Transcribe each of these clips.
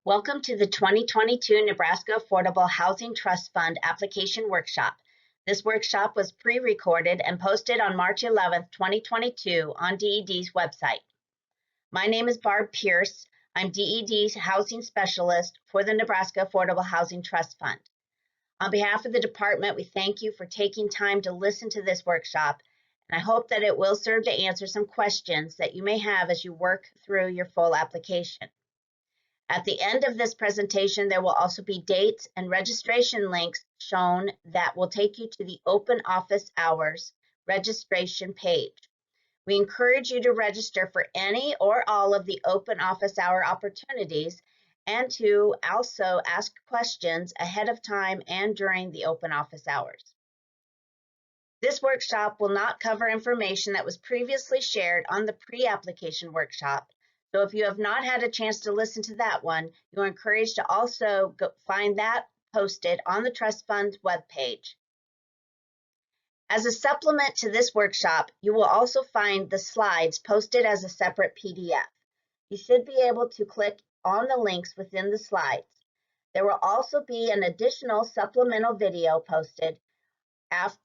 Welcome to the 2022 Nebraska Affordable Housing Trust Fund Application Workshop. This workshop was pre-recorded and posted on March 11, 2022 on DED's website. My name is Barb Pierce. I'm DED's Housing Specialist for the Nebraska Affordable Housing Trust Fund. On behalf of the department, we thank you for taking time to listen to this workshop, and I hope that it will serve to answer some questions that you may have as you work through your full application. At the end of this presentation, there will also be dates and registration links shown that will take you to the open office hours registration page. We encourage you to register for any or all of the open office hour opportunities and to also ask questions ahead of time and during the open office hours. This workshop will not cover information that was previously shared on the pre-application workshop. So if you have not had a chance to listen to that one, you're encouraged to also find that posted on the Trust Fund's webpage. As a supplement to this workshop, you will also find the slides posted as a separate PDF. You should be able to click on the links within the slides. There will also be an additional supplemental video posted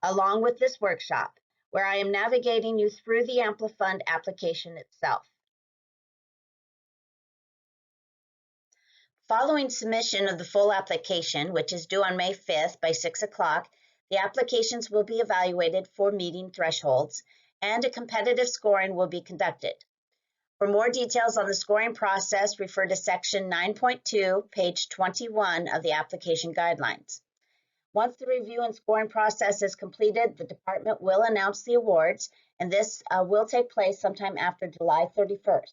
along with this workshop, where I am navigating you through the AmpliFund application itself. Following submission of the full application, which is due on May 5th by 6 o'clock, the applications will be evaluated for meeting thresholds, and a competitive scoring will be conducted. For more details on the scoring process, refer to Section 9.2, page 21 of the application guidelines. Once the review and scoring process is completed, the department will announce the awards, and this will take place sometime after July 31st.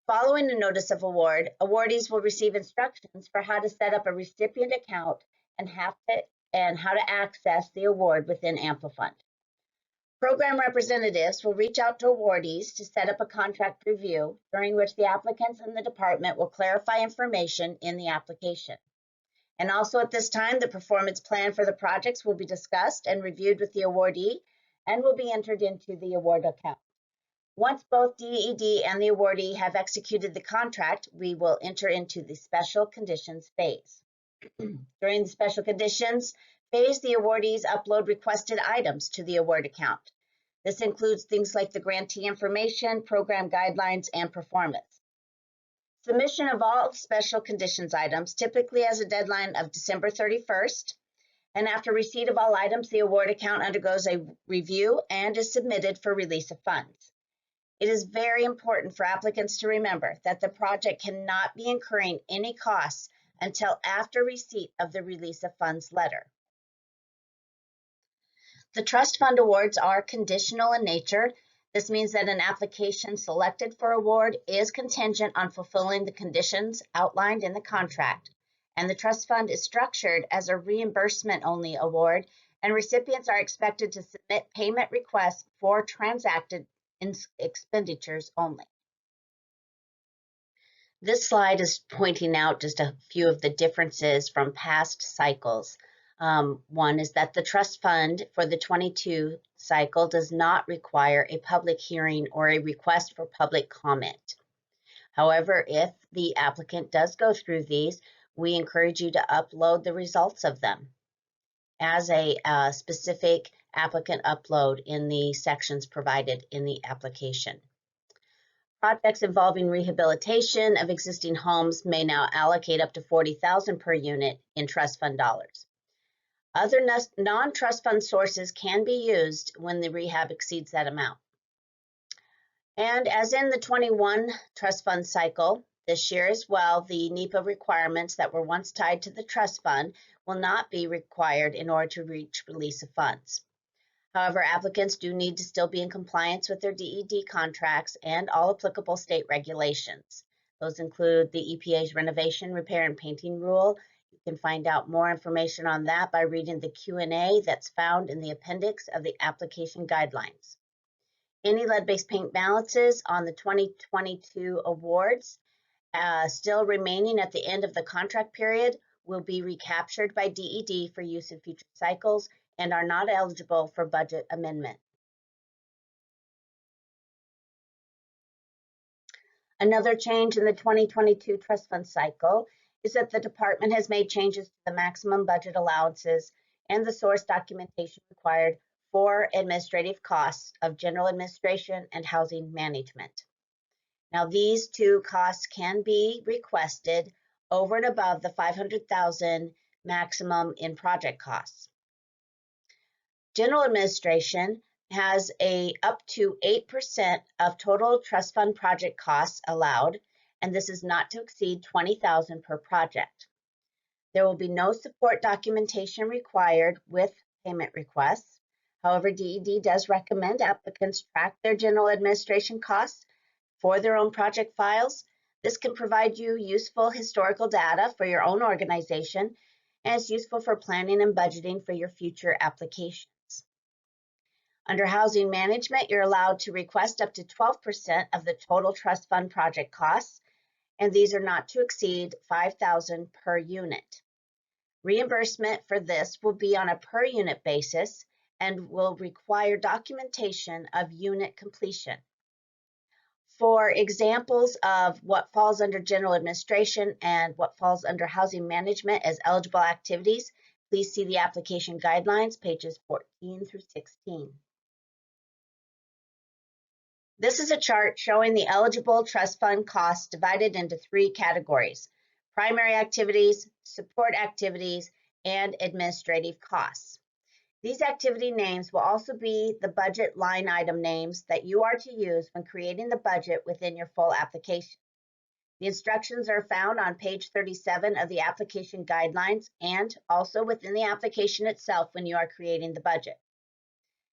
Following the notice of award, awardees will receive instructions for how to set up a recipient account and how to access the award within AmpliFund. Program representatives will reach out to awardees to set up a contract review, during which the applicants and the department will clarify information in the application. And also at this time, the performance plan for the projects will be discussed and reviewed with the awardee and will be entered into the award account. Once both DED and the awardee have executed the contract, we will enter into the special conditions phase. During the special conditions phase, the awardees upload requested items to the award account. This includes things like the grantee information, program guidelines, and performance. Submission of all special conditions items typically has a deadline of December 31st, and after receipt of all items, the award account undergoes a review and is submitted for release of funds. It is very important for applicants to remember that the project cannot be incurring any costs until after receipt of the release of funds letter. The trust fund awards are conditional in nature. This means that an application selected for award is contingent on fulfilling the conditions outlined in the contract, and the trust fund is structured as a reimbursement-only award, and recipients are expected to submit payment requests for transacted expenditures only. This slide is pointing out just a few of the differences from past cycles. One is that the trust fund for the 22 cycle does not require a public hearing or a request for public comment. However, if the applicant does go through these, we encourage you to upload the results of them as a specific applicant upload in the sections provided in the application. Projects involving rehabilitation of existing homes may now allocate up to $40,000 per unit in trust fund dollars. Other non-trust fund sources can be used when the rehab exceeds that amount. And as in the 21 trust fund cycle, this year as well, the NEPA requirements that were once tied to the trust fund will not be required in order to reach release of funds. However, applicants do need to still be in compliance with their DED contracts and all applicable state regulations. Those include the EPA's renovation, repair, and painting rule. You can find out more information on that by reading the Q&A that's found in the appendix of the application guidelines. Any lead-based paint balances on the 2022 awards still remaining at the end of the contract period will be recaptured by DED for use in future cycles and are not eligible for budget amendment. Another change in the 2022 trust fund cycle is that the department has made changes to the maximum budget allowances and the source documentation required for administrative costs of general administration and housing management. Now, these two costs can be requested over and above the $500,000 maximum in project costs. General administration has a up to 8% of total trust fund project costs allowed, and this is not to exceed $20,000 per project. There will be no support documentation required with payment requests. However, DED does recommend applicants track their general administration costs for their own project files. This can provide you useful historical data for your own organization, and it's useful for planning and budgeting for your future applications. Under housing management, you're allowed to request up to 12% of the total trust fund project costs, and these are not to exceed $5,000 per unit. Reimbursement for this will be on a per unit basis and will require documentation of unit completion. For examples of what falls under general administration and what falls under housing management as eligible activities, please see the application guidelines, pages 14 through 16. This is a chart showing the eligible trust fund costs divided into three categories: primary activities, support activities, and administrative costs. These activity names will also be the budget line item names that you are to use when creating the budget within your full application. The instructions are found on page 37 of the application guidelines and also within the application itself when you are creating the budget.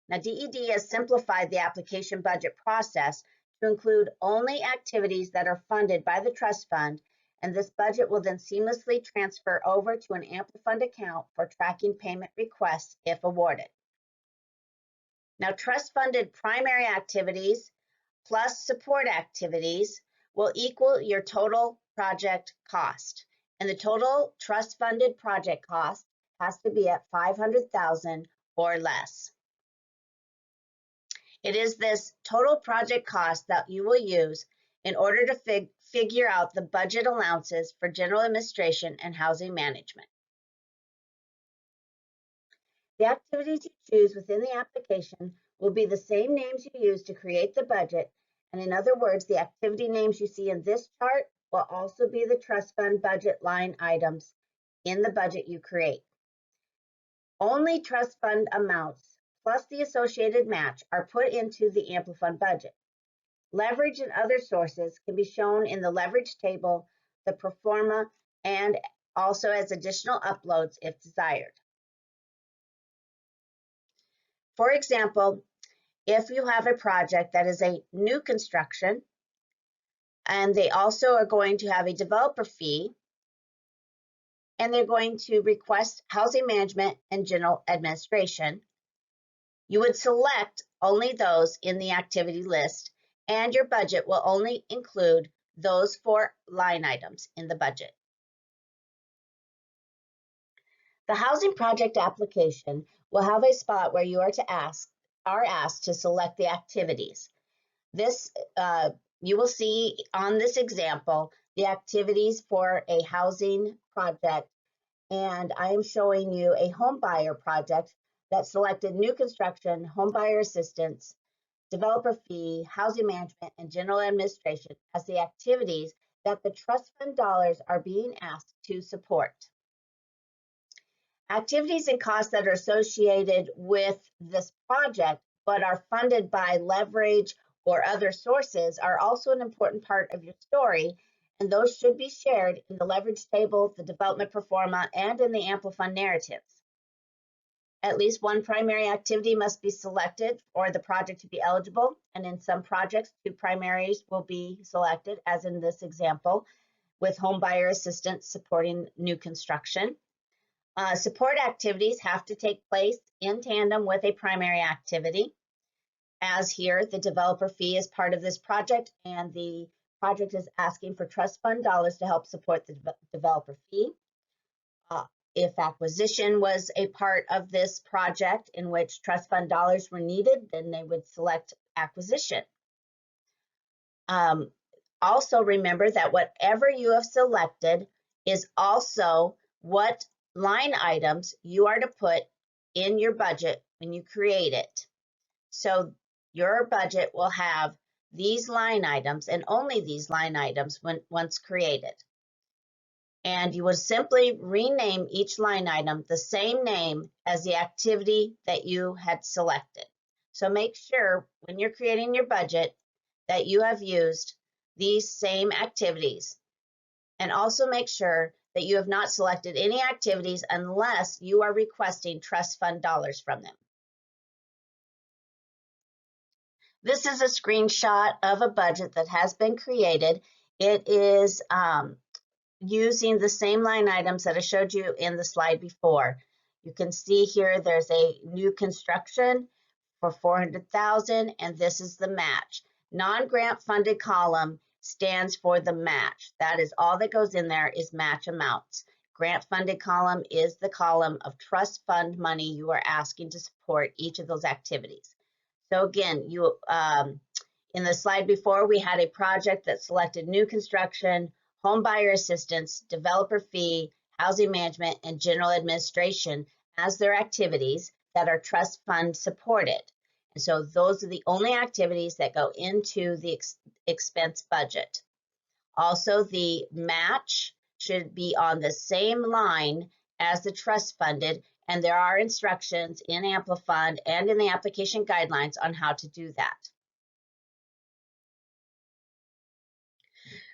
Now, DED has simplified the application budget process to include only activities that are funded by the trust fund, and this budget will then seamlessly transfer over to an AmpliFund account for tracking payment requests if awarded. Now, trust-funded primary activities plus support activities will equal your total project cost, and the total trust-funded project cost has to be at $500,000 or less. It is this total project cost that you will use in order to figure out the budget allowances for general administration and housing management. The activities you choose within the application will be the same names you use to create the budget, and in other words, the activity names you see in this chart will also be the trust fund budget line items in the budget you create. Only trust fund amounts plus the associated match are put into the AmpliFund budget. Leverage and other sources can be shown in the leverage table, the pro forma, and also as additional uploads if desired. For example, if you have a project that is a new construction, and they also are going to have a developer fee, and they're going to request housing management and general administration, you would select only those in the activity list, and your budget will only include those 4 line items in the budget. The housing project application will have a spot where you are asked to select the activities. This you will see on this example the activities for a housing project, and I am showing you a home buyer project that selected new construction, home buyer assistance, developer fee, housing management, and general administration as the activities that the trust fund dollars are being asked to support. Activities and costs that are associated with this project but are funded by leverage or other sources are also an important part of your story, and those should be shared in the leverage table, the development pro forma, and in the AmpliFund narratives. At least one primary activity must be selected for the project to be eligible, and in some projects, 2 primaries will be selected, as in this example, with home buyer assistance supporting new construction. Support activities have to take place in tandem with a primary activity. As here, the developer fee is part of this project, and the project is asking for trust fund dollars to help support the developer fee. If acquisition was a part of this project in which trust fund dollars were needed, then they would select acquisition. Also remember that whatever you have selected is also what line items you are to put in your budget when you create it. So your budget will have these line items and only these line items once created. And you will simply rename each line item the same name as the activity that you had selected. So make sure when you're creating your budget that you have used these same activities. And also make sure that you have not selected any activities unless you are requesting trust fund dollars from them. This is a screenshot of a budget that has been created. It is using the same line items that I showed you in the slide before. You can see here there's a new construction for $400,000, and this is the match. Non-grant funded column stands for the match. That is all that goes in there is match amounts. Grant funded column is the column of trust fund money you are asking to support each of those activities. So again, in the slide before, we had a project that selected new construction, home buyer assistance, developer fee, housing management, and general administration as their activities that are trust fund supported. And so those are the only activities that go into the expense budget. Also, the match should be on the same line as the trust funded, and there are instructions in Amplifund and in the application guidelines on how to do that.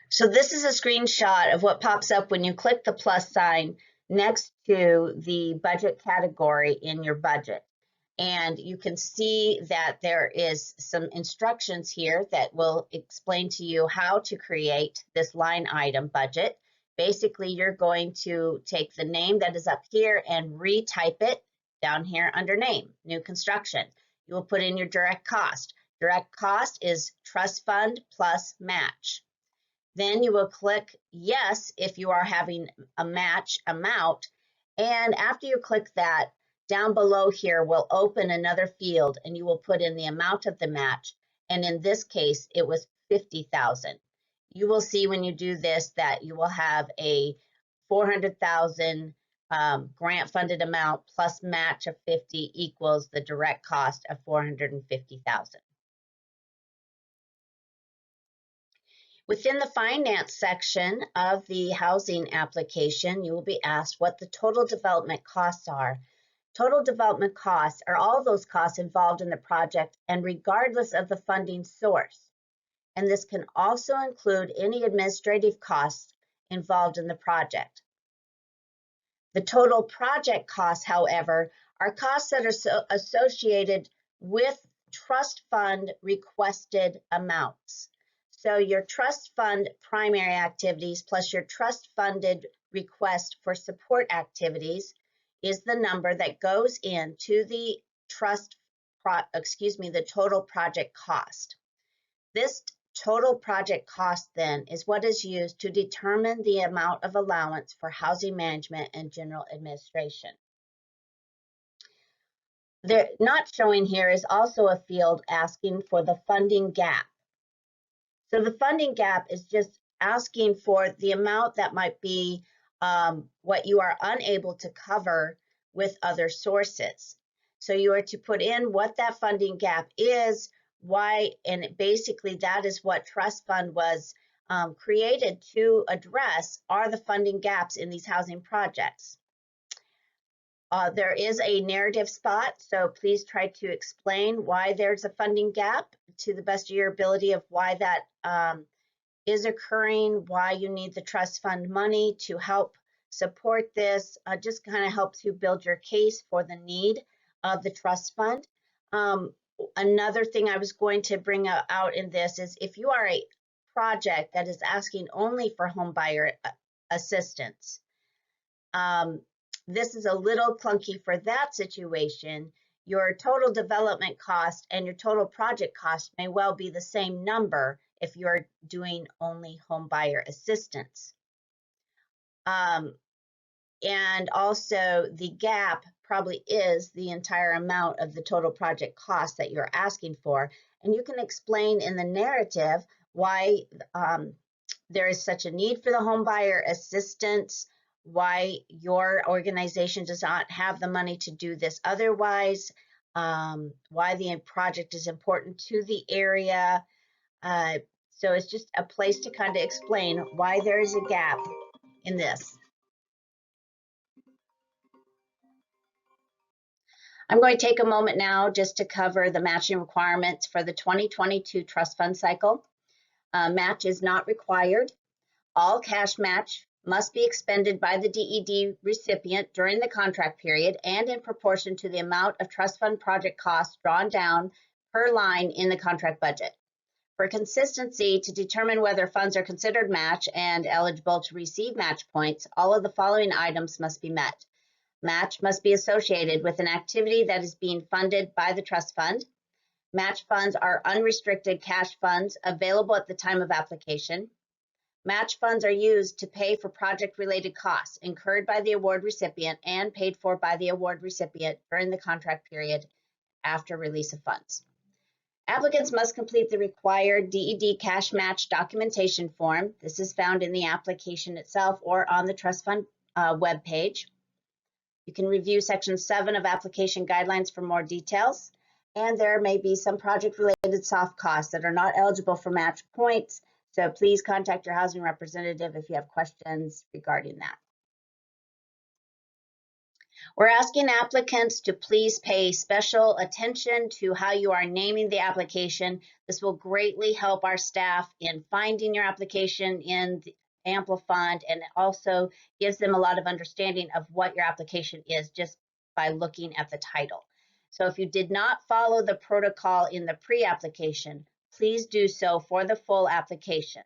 So this is a screenshot of what pops up when you click the plus sign next to the budget category in your budget. And you can see that there is some instructions here that will explain to you how to create this line item budget. Basically, you're going to take the name that is up here and retype it down here under name, new construction. You will put in your direct cost. Direct cost is trust fund plus match. Then you will click yes if you are having a match amount. And after you click that, down below here will open another field and you will put in the amount of the match. And in this case, it was 50,000. You will see when you do this that you will have a 400,000 grant funded amount plus match of 50 equals the direct cost of 450,000. Within the finance section of the housing application, you will be asked what the total development costs are. Total development costs are all those costs involved in the project and regardless of the funding source. And this can also include any administrative costs involved in the project. The total project costs, however, are costs that are associated with trust fund requested amounts. So your trust fund primary activities plus your trust funded request for support activities is the number that goes into the the total project cost. This total project cost then is what is used to determine the amount of allowance for housing management and general administration. They're not showing here is also a field asking for the funding gap. So the funding gap is just asking for the amount that might be what you are unable to cover with other sources. So you are to put in what that funding gap is, why, and basically that is what trust fund was created to address, are the funding gaps in these housing projects. There is a narrative spot, so please try to explain why there's a funding gap to the best of your ability of why that is occurring, why you need the trust fund money to help support this. Just kind of helps you build your case for the need of the trust fund. Another thing I was going to bring out in this is if you are a project that is asking only for home buyer assistance, this is a little clunky for that situation. Your total development cost and your total project cost may well be the same number if you're doing only home buyer assistance. And also the gap probably is the entire amount of the total project cost that you're asking for. And you can explain in the narrative why there is such a need for the home buyer assistance, why your organization does not have the money to do this otherwise, why the project is important to the area. So it's just a place to kind of explain why there is a gap in this. I'm going to take a moment now just to cover the matching requirements for the 2022 trust fund cycle. Match is not required. All cash match must be expended by the DED recipient during the contract period and in proportion to the amount of trust fund project costs drawn down per line in the contract budget. For consistency, to determine whether funds are considered match and eligible to receive match points, all of the following items must be met. Match must be associated with an activity that is being funded by the trust fund. Match funds are unrestricted cash funds available at the time of application. Match funds are used to pay for project-related costs incurred by the award recipient and paid for by the award recipient during the contract period after release of funds. Applicants must complete the required DED cash match documentation form. This is found in the application itself or on the trust fund webpage. You can review Section 7 of application guidelines for more details. And there may be some project-related soft costs that are not eligible for match points. So please contact your housing representative if you have questions regarding that. We're asking applicants to please pay special attention to how you are naming the application. This will greatly help our staff in finding your application in the Amplifund, and it also gives them a lot of understanding of what your application is just by looking at the title. So if you did not follow the protocol in the pre-application, please do so for the full application.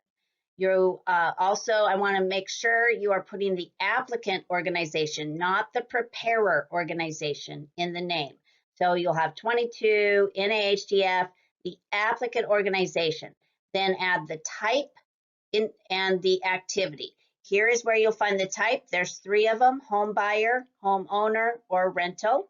You I want to make sure you are putting the applicant organization, not the preparer organization, in the name. So you'll have 22, NAHTF, the applicant organization. Then add the type and the activity. Here is where you'll find the type. There's 3 of them: home buyer, homeowner, or rental.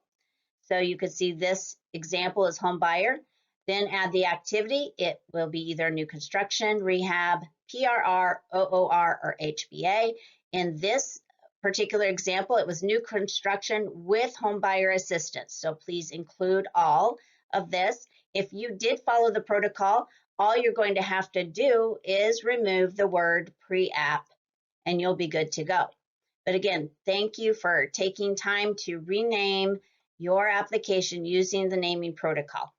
So you can see this example is home buyer. Then add the activity. It will be either new construction, rehab, PRR, OOR, or HBA. In this particular example, it was new construction with home buyer assistance. So please include all of this. If you did follow the protocol, all you're going to have to do is remove the word pre-app and you'll be good to go. But again, thank you for taking time to rename your application using the naming protocol.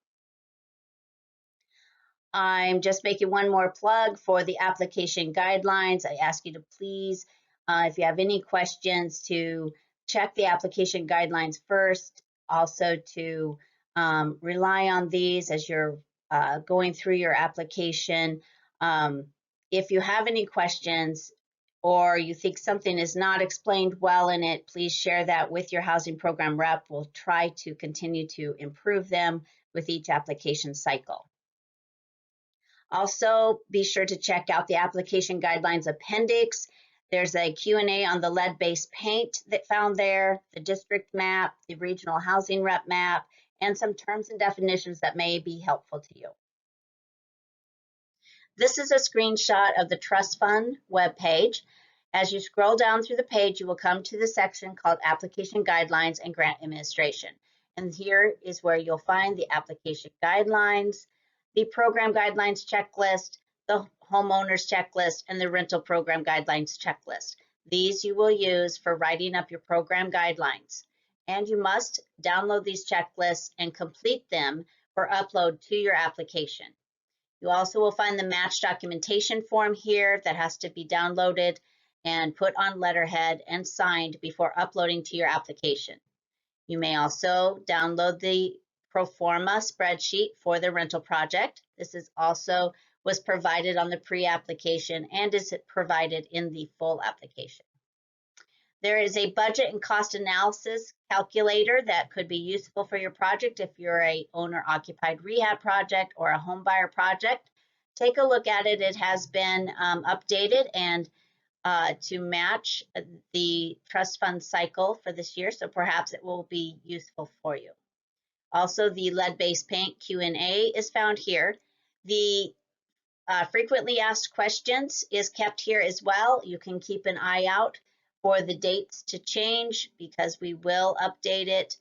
I'm just making one more plug for the application guidelines. I ask you to please, if you have any questions, to check the application guidelines first, also to rely on these as you're going through your application. If you have any questions or you think something is not explained well in it, please share that with your housing program rep. We'll try to continue to improve them with each application cycle. Also, be sure to check out the application guidelines appendix. There's a Q&A on the lead-based paint that found there, the district map, the regional housing rep map, and some terms and definitions that may be helpful to you. This is a screenshot of the trust fund webpage. As you scroll down through the page, you will come to the section called Application Guidelines and Grant Administration. And here is where you'll find the application guidelines, the program guidelines checklist, the homeowners checklist, and the rental program guidelines checklist. These you will use for writing up your program guidelines. And you must download these checklists and complete them for upload to your application. You also will find the match documentation form here that has to be downloaded and put on letterhead and signed before uploading to your application. You may also download the pro forma spreadsheet for the rental project. This is also was provided on the pre-application and is provided in the full application. There is a budget and cost analysis calculator that could be useful for your project if you're a owner-occupied rehab project or a home buyer project. Take a look at it. It has been updated and to match the trust fund cycle for this year, so perhaps it will be useful for you. Also, the lead-based paint Q&A is found here. The Frequently asked questions is kept here as well. You can keep an eye out for the dates to change because we will update it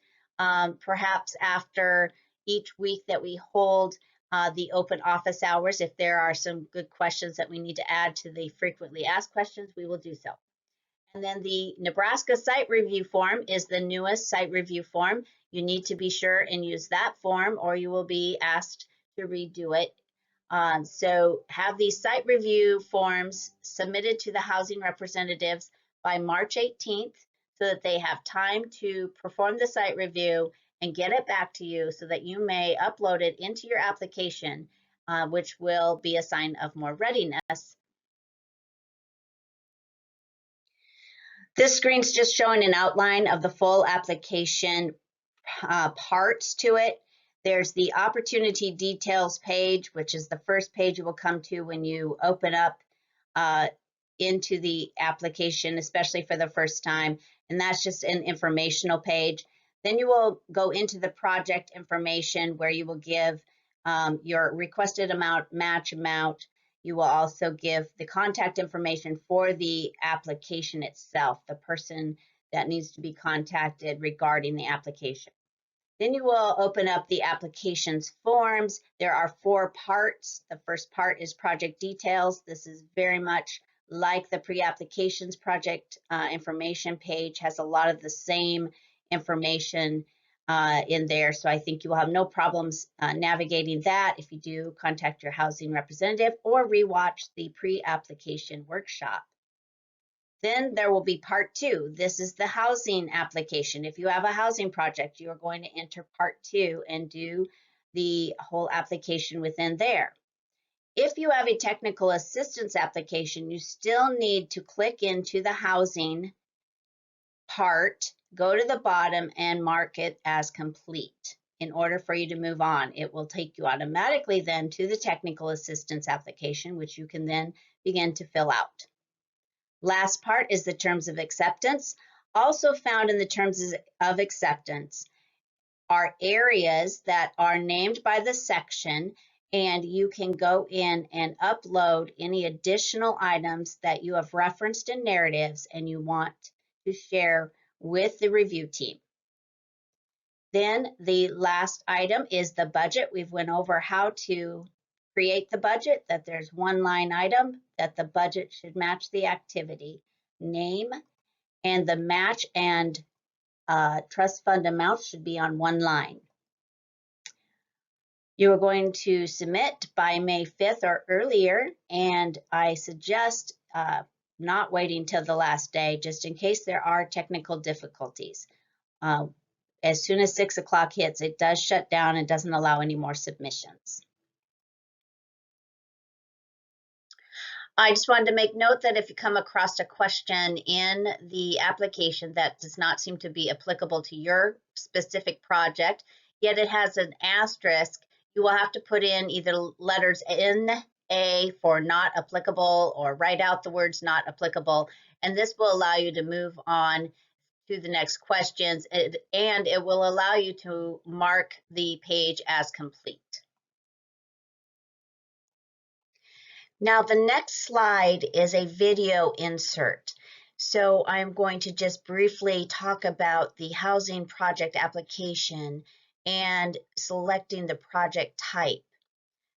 perhaps after each week that we hold the open office hours. If there are some good questions that we need to add to the frequently asked questions, we will do so. And then the Nebraska site review form is the newest site review form. You need to be sure and use that form or you will be asked to redo it. So have these site review forms submitted to the housing representatives by March 18th so that they have time to perform the site review and get it back to you so that you may upload it into your application, which will be a sign of more readiness. This screen's just showing an outline of the full application parts to it. There's the opportunity details page, which is the first page you will come to when you open up into the application, especially for the first time. And that's just an informational page. Then you will go into the project information where you will give your requested amount, match amount. You will also give the contact information for the application itself, the person that needs to be contacted regarding the application. Then you will open up the applications forms. There are 4 parts. The first part is project details. This is very much like the pre-applications project information page, has a lot of the same information in there. So I think you will have no problems navigating that if you do contact your housing representative or rewatch the pre-application workshop. Then there will be part 2. This is the housing application. If you have a housing project, you are going to enter part 2 and do the whole application within there. If you have a technical assistance application, you still need to click into the housing part, go to the bottom and mark it as complete in order for you to move on. It will take you automatically then to the technical assistance application, which you can then begin to fill out. Last part is the terms of acceptance. Also found in the terms of acceptance are areas that are named by the section, and you can go in and upload any additional items that you have referenced in narratives and you want to share with the review team. Then the last item is the budget. We've went over how to create the budget, that there's one line item, that the budget should match the activity name, and the match and trust fund amounts should be on one line. You are going to submit by May 5th or earlier, and I suggest not waiting till the last day, just in case there are technical difficulties. As soon as 6 o'clock hits, it does shut down and doesn't allow any more submissions. I just wanted to make note that if you come across a question in the application that does not seem to be applicable to your specific project, yet it has an asterisk, you will have to put in either letters NA for not applicable or write out the words not applicable, and this will allow you to move on to the next questions, and it will allow you to mark the page as complete. Now the next slide is a video insert. So I'm going to just briefly talk about the housing project application and selecting the project type.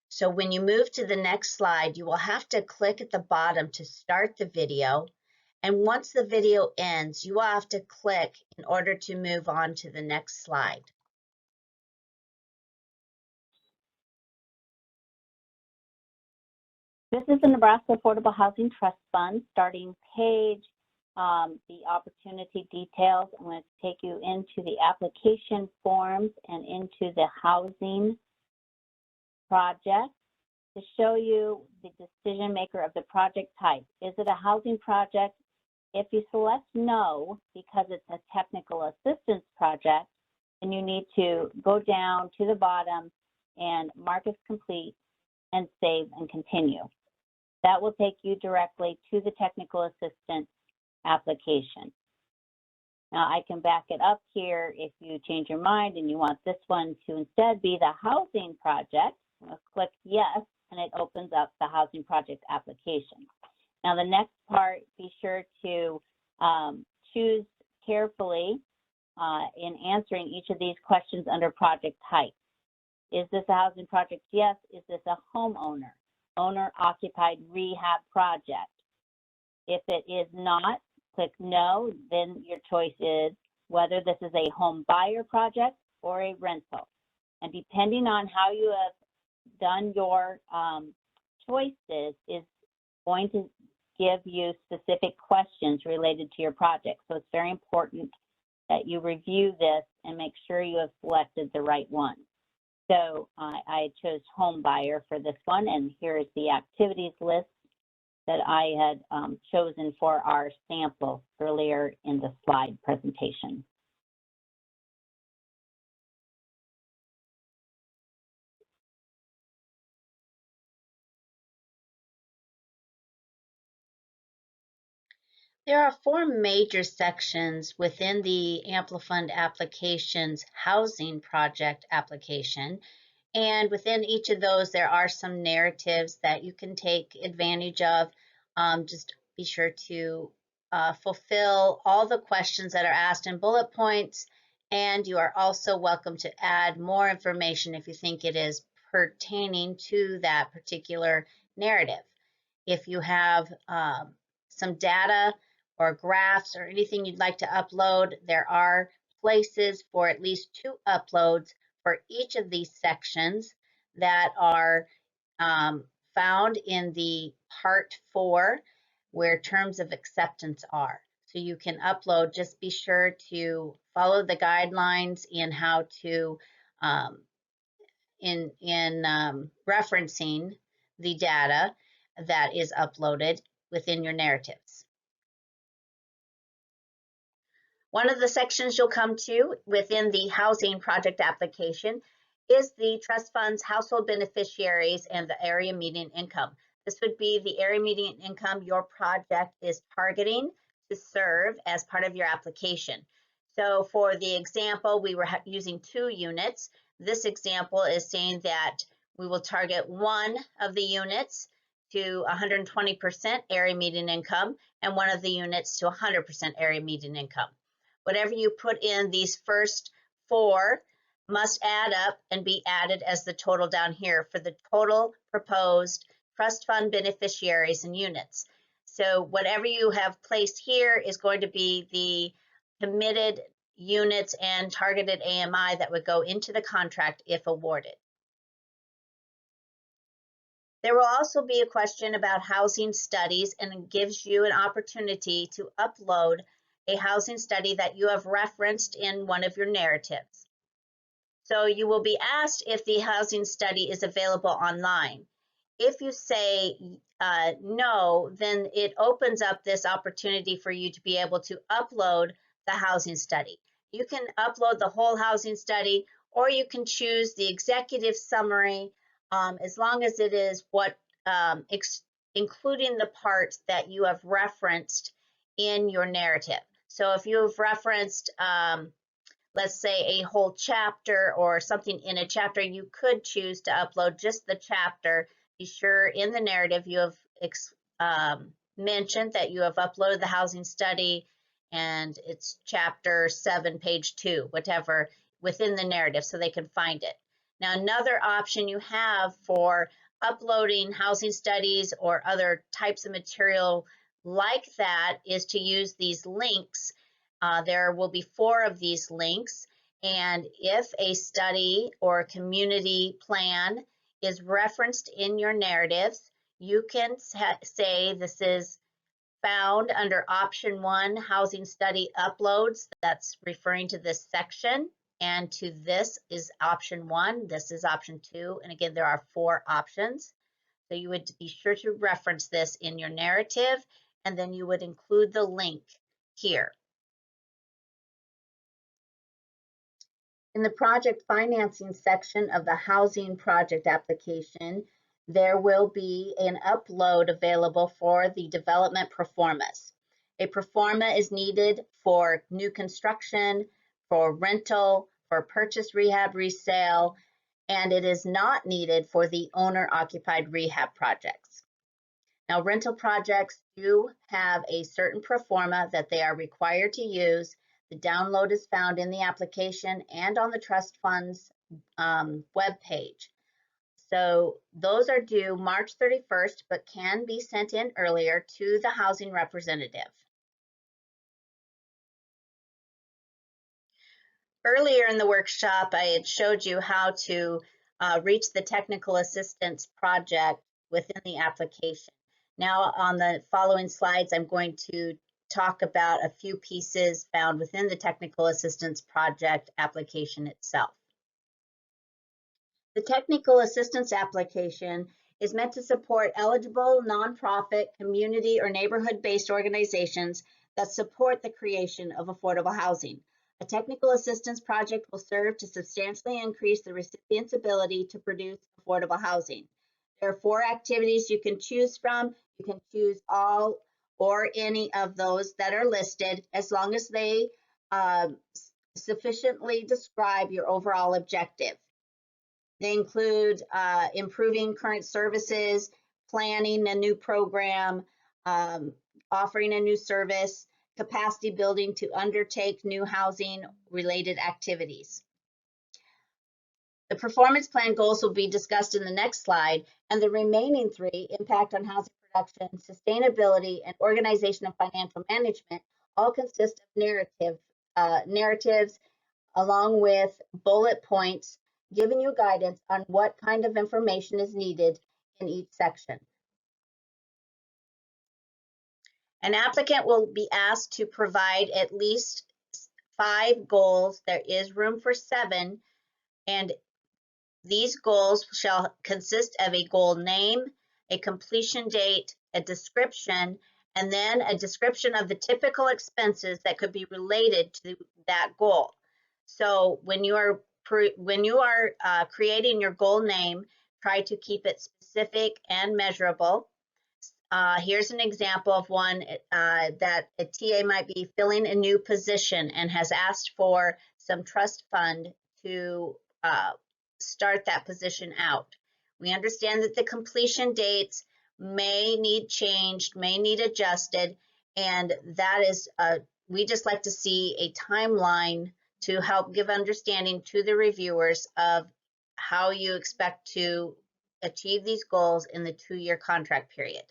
So when you move to the next slide, you will have to click at the bottom to start the video. And once the video ends, you will have to click in order to move on to the next slide. This is the Nebraska Affordable Housing Trust Fund starting page, the opportunity details. I'm going to take you into the application forms and into the housing project to show you the decision maker of the project type. Is it a housing project? If you select no, because it's a technical assistance project, then you need to go down to the bottom and mark as complete and save and continue. That will take you directly to the technical assistance application. Now I can back it up here if you change your mind and you want this one to instead be the housing project. I'll click yes, and it opens up the housing project application. Now, the next part, be sure to choose carefully in answering each of these questions under project type. Is this a housing project? Yes. Is this a homeowner? Owner-occupied rehab project? If it is not, click no. Then your choice is whether this is a home buyer project or a rental. And depending on how you have done your choices is going to give you specific questions related to your project. So it's very important that you review this and make sure you have selected the right one. So I chose home buyer for this one, and here is the activities list that I had chosen for our sample earlier in the slide presentation. There are 4 major sections within the Amplifund application's housing project application. And within each of those, there are some narratives that you can take advantage of. Just be sure to fulfill all the questions that are asked in bullet points. And you are also welcome to add more information if you think it is pertaining to that particular narrative. If you have some data or graphs or anything you'd like to upload, there are places for at least 2 uploads for each of these sections that are found in the part 4 where terms of acceptance are. So you can upload, just be sure to follow the guidelines in how to referencing the data that is uploaded within your narratives. One of the sections you'll come to within the housing project application is the trust fund's household beneficiaries and the area median income. This would be the area median income your project is targeting to serve as part of your application. So for the example, we were using 2 units. This example is saying that we will target one of the units to 120% area median income and one of the units to 100% area median income. Whatever you put in these first 4 must add up and be added as the total down here for the total proposed trust fund beneficiaries and units. So whatever you have placed here is going to be the committed units and targeted AMI that would go into the contract if awarded. There will also be a question about housing studies, and it gives you an opportunity to upload a housing study that you have referenced in one of your narratives. So you will be asked if the housing study is available online. If you say no, then it opens up this opportunity for you to be able to upload the housing study. You can upload the whole housing study, or you can choose the executive summary as long as it is what including the parts that you have referenced in your narrative. So if you've referenced, let's say, a whole chapter or something in a chapter, you could choose to upload just the chapter. Be sure in the narrative you have mentioned that you have uploaded the housing study and it's chapter 7, page 2, whatever, within the narrative so they can find it. Now, another option you have for uploading housing studies or other types of material like that is to use these links. There will be 4 of these links, and if a study or community plan is referenced in your narratives, you can say this is found under option 1, housing study uploads. That's referring to this section. And to this is option 1, this is option 2. And again, there are 4 options. So you would be sure to reference this in your narrative, and then you would include the link here. In the project financing section of the housing project application, there will be an upload available for the development proformas. A proforma is needed for new construction, for rental, for purchase, rehab, resale, and it is not needed for the owner-occupied rehab projects. Now, rental projects do have a certain pro forma that they are required to use. The download is found in the application and on the trust fund's webpage. So those are due March 31st, but can be sent in earlier to the housing representative. Earlier in the workshop, I had showed you how to reach the technical assistance project within the application. Now on the following slides, I'm going to talk about a few pieces found within the technical assistance project application itself. The technical assistance application is meant to support eligible nonprofit, community, or neighborhood-based organizations that support the creation of affordable housing. A technical assistance project will serve to substantially increase the recipient's ability to produce affordable housing. There are 4 activities you can choose from. You can choose all or any of those that are listed, as long as they sufficiently describe your overall objective. They include improving current services, planning a new program, offering a new service, capacity building to undertake new housing related activities. The performance plan goals will be discussed in the next slide, and the remaining 3, impact on housing production, sustainability, and organization and financial management, all consist of narratives along with bullet points giving you guidance on what kind of information is needed in each section. An applicant will be asked to provide at least 5 goals. There is room for 7, and these goals shall consist of a goal name, a completion date, a description, and then a description of the typical expenses that could be related to that goal. So when you are creating your goal name, try to keep it specific and measurable. Here's an example of one that a TA might be filling a new position and has asked for some trust fund to start that position out. We understand that the completion dates may need changed, may need adjusted, and that is, we just like to see a timeline to help give understanding to the reviewers of how you expect to achieve these goals in the 2-year contract period.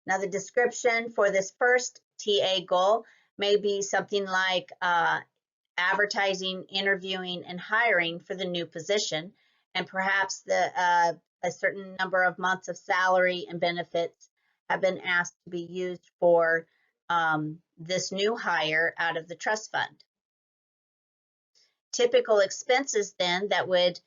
Now, the description for this first TA goal may be something like advertising, interviewing, and hiring for the new position, and perhaps a certain number of months of salary and benefits have been asked to be used for this new hire out of the trust fund. Typical expenses then that would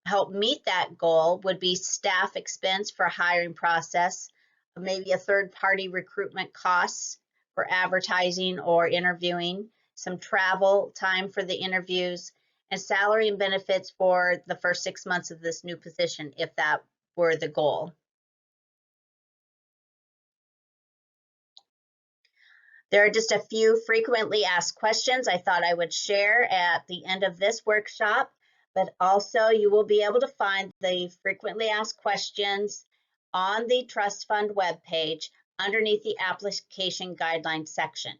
help meet that goal would be staff expense for hiring process, maybe a third-party recruitment costs for advertising or interviewing, some travel time for the interviews, and salary and benefits for the first 6 months of this new position, if that were the goal. There are just a few frequently asked questions I thought I would share at the end of this workshop, but also you will be able to find the frequently asked questions on the trust fund webpage underneath the application guidelines section.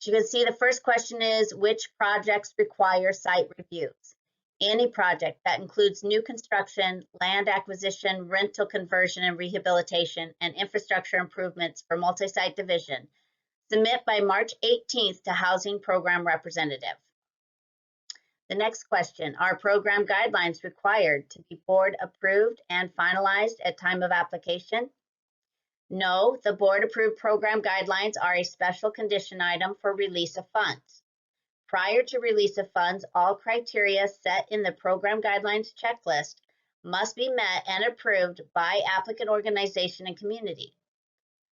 As you can see, the first question is, which projects require site reviews? Any project that includes new construction, land acquisition, rental conversion and rehabilitation, and infrastructure improvements for multi-site division. Submit by March 18th to Housing Program Representative. The next question, are program guidelines required to be board approved and finalized at time of application? No, the board approved program guidelines are a special condition item for release of funds. Prior to release of funds, all criteria set in the program guidelines checklist must be met and approved by applicant organization and community.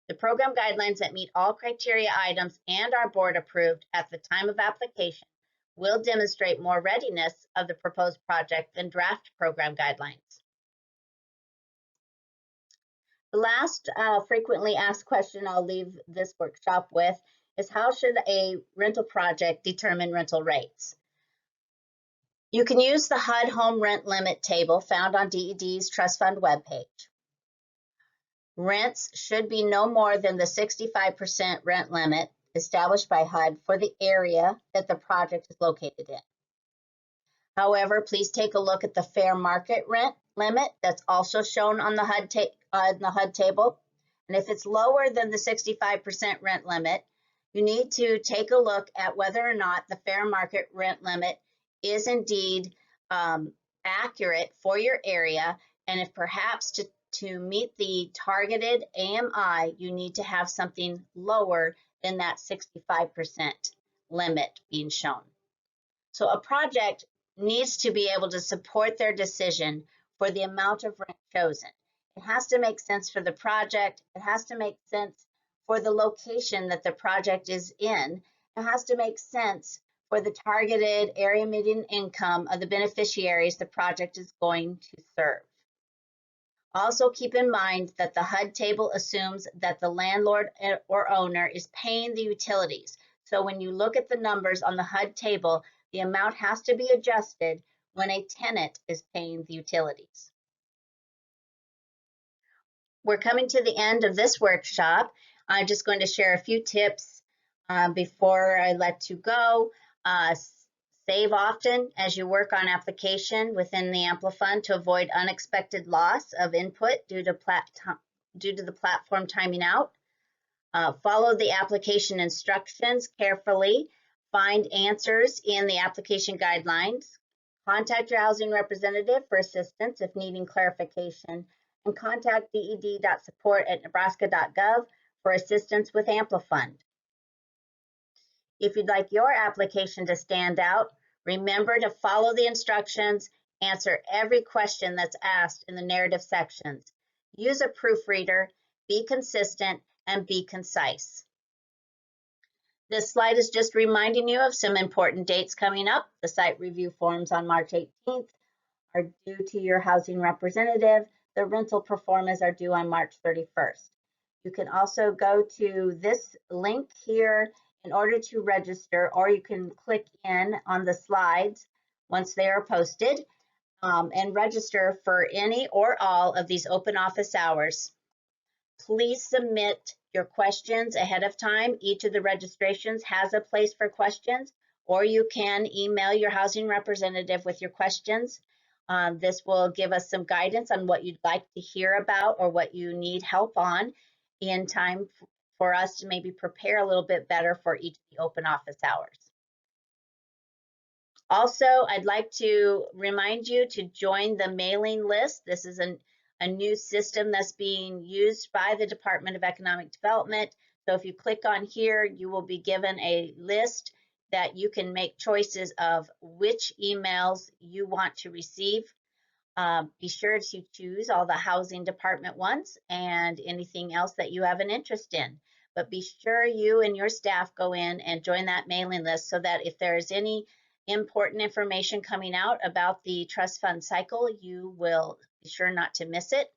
The program guidelines that meet all criteria items and are board approved at the time of application will demonstrate more readiness of the proposed project than draft program guidelines. The last frequently asked question I'll leave this workshop with is, how should a rental project determine rental rates? You can use the HUD home rent limit table found on DED's trust fund webpage. Rents should be no more than the 65% rent limit established by HUD for the area that the project is located in. However, please take a look at the fair market rent limit that's also shown on the HUD table. And if it's lower than the 65% rent limit, you need to take a look at whether or not the fair market rent limit is indeed accurate for your area, and if perhaps to meet the targeted AMI, you need to have something lower than that 65% limit being shown. So a project needs to be able to support their decision for the amount of rent chosen. It has to make sense for the project. It has to make sense for the location that the project is in. It has to make sense for the targeted area median income of the beneficiaries the project is going to serve. Also keep in mind that the HUD table assumes that the landlord or owner is paying the utilities. So when you look at the numbers on the HUD table, the amount has to be adjusted when a tenant is paying the utilities. We're coming to the end of this workshop. I'm just going to share a few tips before I let you go. Save often as you work on application within the AmpliFund to avoid unexpected loss of input due to the platform timing out. Follow the application instructions carefully. Find answers in the application guidelines. Contact your housing representative for assistance if needing clarification, and contact ded.support@nebraska.gov for assistance with AmpliFund. If you'd like your application to stand out, remember to follow the instructions, answer every question that's asked in the narrative sections. Use a proofreader, be consistent, and be concise. This slide is just reminding you of some important dates coming up. The site review forms on March 18th are due to your housing representative. The rental performers are due on March 31st. You can also go to this link here in order to register, or you can click in on the slides once they are posted and register for any or all of these open office hours. Please submit your questions ahead of time. Each of the registrations has a place for questions, or you can email your housing representative with your questions. This will give us some guidance on what you'd like to hear about or what you need help on in time for us to maybe prepare a little bit better for each of the open office hours. Also, I'd like to remind you to join the mailing list. This is a new system that's being used by the Department of Economic Development. So if you click on here, you will be given a list that you can make choices of which emails you want to receive. Be sure to choose all the housing department ones and anything else that you have an interest in. But be sure you and your staff go in and join that mailing list so that if there's any important information coming out about the trust fund cycle, you will be sure not to miss it.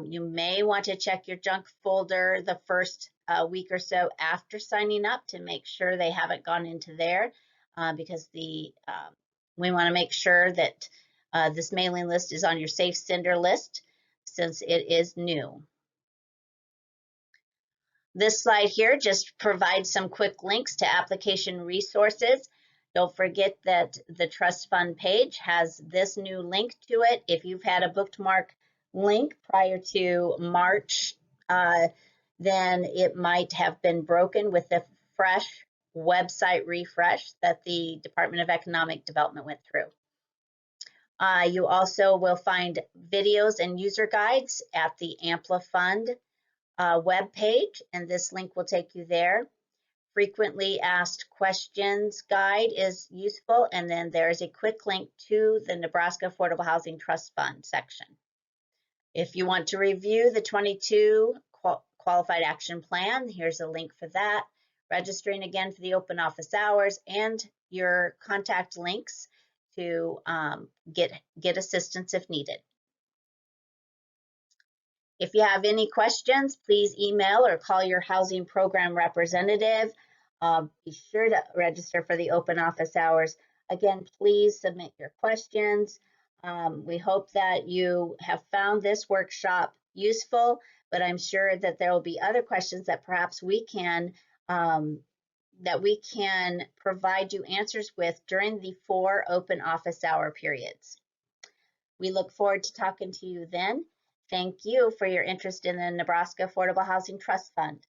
You may want to check your junk folder the first week or so after signing up to make sure they haven't gone into there because we want to make sure that this mailing list is on your safe sender list since it is new. This slide here just provides some quick links to application resources. Don't forget that the trust fund page has this new link to it. If you've had a bookmark link prior to March, then it might have been broken with the fresh website refresh that the Department of Economic Development went through. You also will find videos and user guides at the AmpliFund web page, and this link will take you there. Frequently asked questions guide is useful, and then there's a quick link to the Nebraska Affordable Housing Trust Fund section. If you want to review the 22 Qualified Action Plan, here's a link for that. Registering again for the open office hours and your contact links to get assistance if needed. If you have any questions, please email or call your housing program representative. Be sure to register for the open office hours. Again, please submit your questions. We hope that you have found this workshop useful, but I'm sure that there will be other questions that perhaps we can provide you answers with during the 4 open office hour periods. We look forward to talking to you then. Thank you for your interest in the Nebraska Affordable Housing Trust Fund.